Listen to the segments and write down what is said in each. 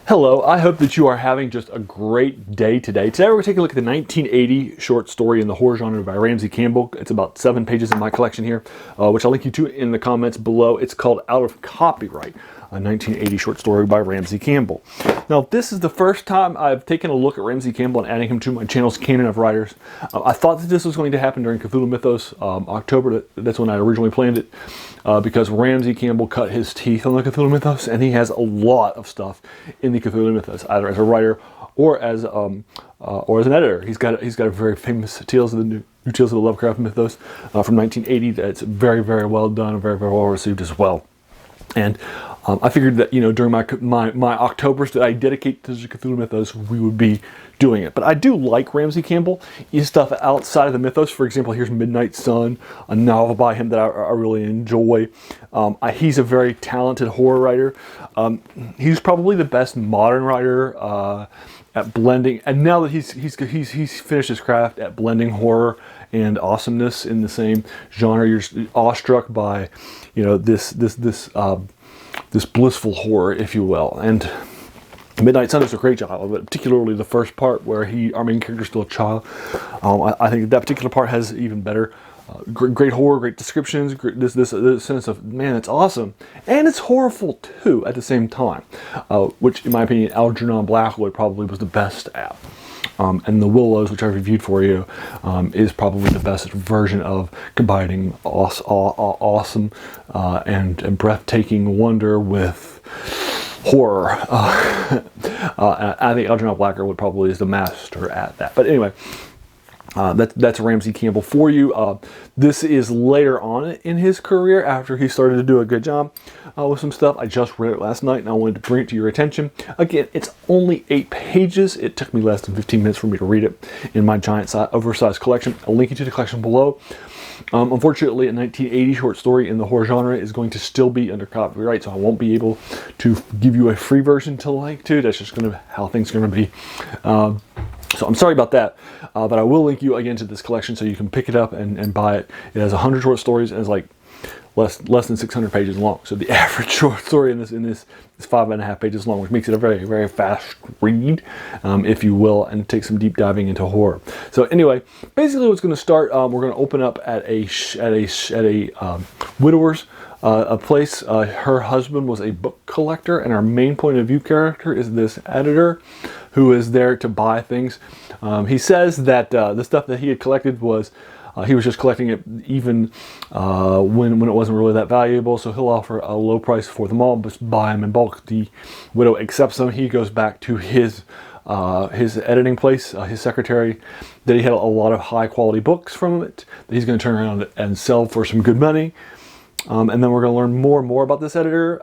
Hello, I hope that you are having just a great day today. Today we're going to take a look at the 1980 short story in the horror genre by Ramsey Campbell. It's about 7 pages in my collection here, which I'll link you to in the comments below. It's called Out of Copyright, a 1980 short story by Ramsey Campbell. Now, this is the first time I've taken a look at Ramsey Campbell and adding him to my channel's canon of writers. I thought that this was going to happen during Cthulhu Mythos, October. That's when I originally planned it, because Ramsey Campbell cut his teeth on the Cthulhu Mythos, and he has a lot of stuff in the Cthulhu Mythos, either as a writer or as an editor. He's got a very famous Tales of the New Tales of the Lovecraft Mythos from 1980 that's very, very well done and very, very well received as well. And I figured that, during my Octobers that I dedicate to the Cthulhu Mythos, we would be doing it. But I do like Ramsey Campbell. His stuff outside of the mythos. For example, here's Midnight Sun, a novel by him that I really enjoy. He's a very talented horror writer. He's probably the best modern writer at blending. And now that he's finished his craft at blending horror and awesomeness in the same genre, you're awestruck by, this blissful horror, if you will. And Midnight Sun does a great job of it, particularly the first part where our main character is still a child. I think that particular part has even better, great horror, great descriptions, this sense of, man, it's awesome. And it's horriful too at the same time, which in my opinion, Algernon Blackwood probably was the best at. And The Willows, which I reviewed for you, is probably the best version of combining awesome and breathtaking wonder with horror. I think Algernon Blackwood probably is the master at that. But anyway, that's Ramsey Campbell for you. This is later on in his career, after he started to do a good job with some stuff. I just read it last night and I wanted to bring it to your attention. Again, it's only 8 pages. It took me less than 15 minutes for me to read it in my giant oversized collection. I'll link you to the collection below. Unfortunately, a 1980 short story in the horror genre is going to still be under copyright, so I won't be able to give you a free version to link to. That's just how things are going to be. So I'm sorry about that, but I will link you again to this collection so you can pick it up and buy it. It has 100 short stories and it's like less than 600 pages long. So the average short story in this is 5.5 pages long, which makes it a very, very fast read, if you will, and take some deep diving into horror. So anyway, basically what's going to start, we're going to open up at a widower's a place. Her husband was a book collector, and our main point of view character is this editor who is there to buy things. He says that the stuff that he had collected was he was just collecting it even when it wasn't really that valuable, so he'll offer a low price for them all, but buy them in bulk. The widow accepts them. He goes back to his editing place, his secretary, that he had a lot of high quality books from it that he's going to turn around and sell for some good money. And then we're going to learn more and more about this editor.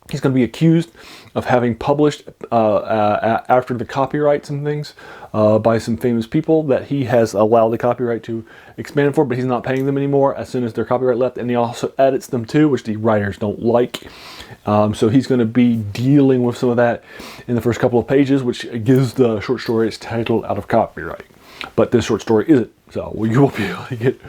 He's going to be accused of having published, after the copyrights and things, by some famous people that he has allowed the copyright to expand for, but he's not paying them anymore as soon as their copyright left, and he also edits them too, which the writers don't like. So he's going to be dealing with some of that in the first couple of pages, which gives the short story its title, Out of Copyright. But this short story isn't, so you will be able to get.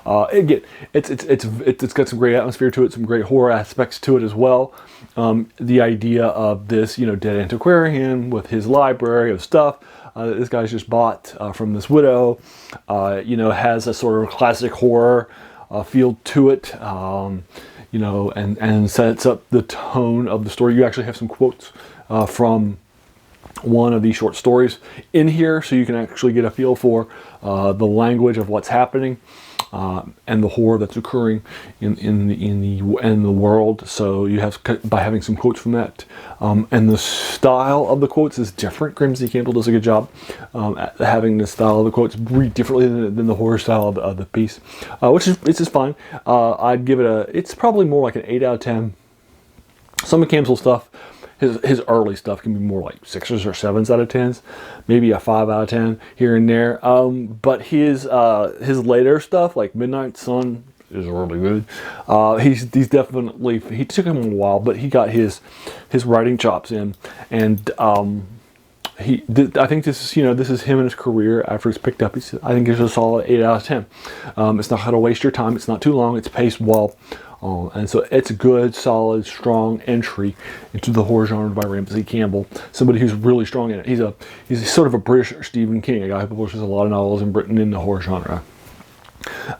Again, it's got some great atmosphere to it, some great horror aspects to it as well. The idea of this, dead antiquarian with his library of stuff that this guy's just bought from this widow, has a sort of classic horror feel to it, and sets up the tone of the story. You actually have some quotes from one of these short stories in here, so you can actually get a feel for the language of what's happening and the horror that's occurring in the world. So you have, by having some quotes from that, and the style of the quotes is different. Ramsey Campbell does a good job at having the style of the quotes read differently than the horror style of the piece, which is fine. I'd give it it's probably more like an 8 out of 10. Some of Campbell's stuff, his early stuff, can be more like 6s or 7s out of 10s, maybe a 5 out of 10 here and there. But his later stuff, like Midnight Sun, is really good. He's definitely, he took him a while, but he got his writing chops in, and I think this is him in his career after he's picked up. I think it's a solid 8 out of 10. It's not how to waste your time. It's not too long. It's paced well. And so it's a good, solid, strong entry into the horror genre by Ramsey Campbell, somebody who's really strong in it. He's sort of a British Stephen King, a guy who publishes a lot of novels in Britain in the horror genre.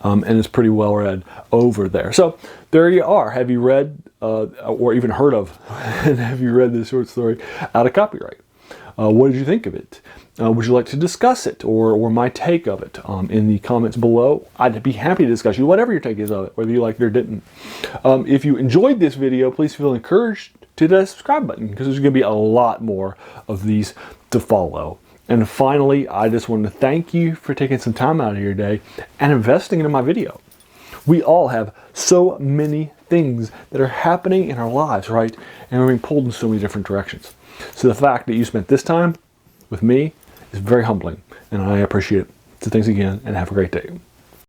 And it's pretty well read over there. So there you are. Have you read or even heard of and have you read this short story out of copyright? What did you think of it? Would you like to discuss it or my take of it in the comments below? I'd be happy to discuss you, whatever your take is of it, whether you liked it or didn't. If you enjoyed this video, please feel encouraged to hit that subscribe button because there's going to be a lot more of these to follow. And finally, I just want to thank you for taking some time out of your day and investing into my video. We all have so many things that are happening in our lives, right? And we're being pulled in so many different directions. So the fact that you spent this time with me is very humbling, and I appreciate it. So thanks again, and have a great day.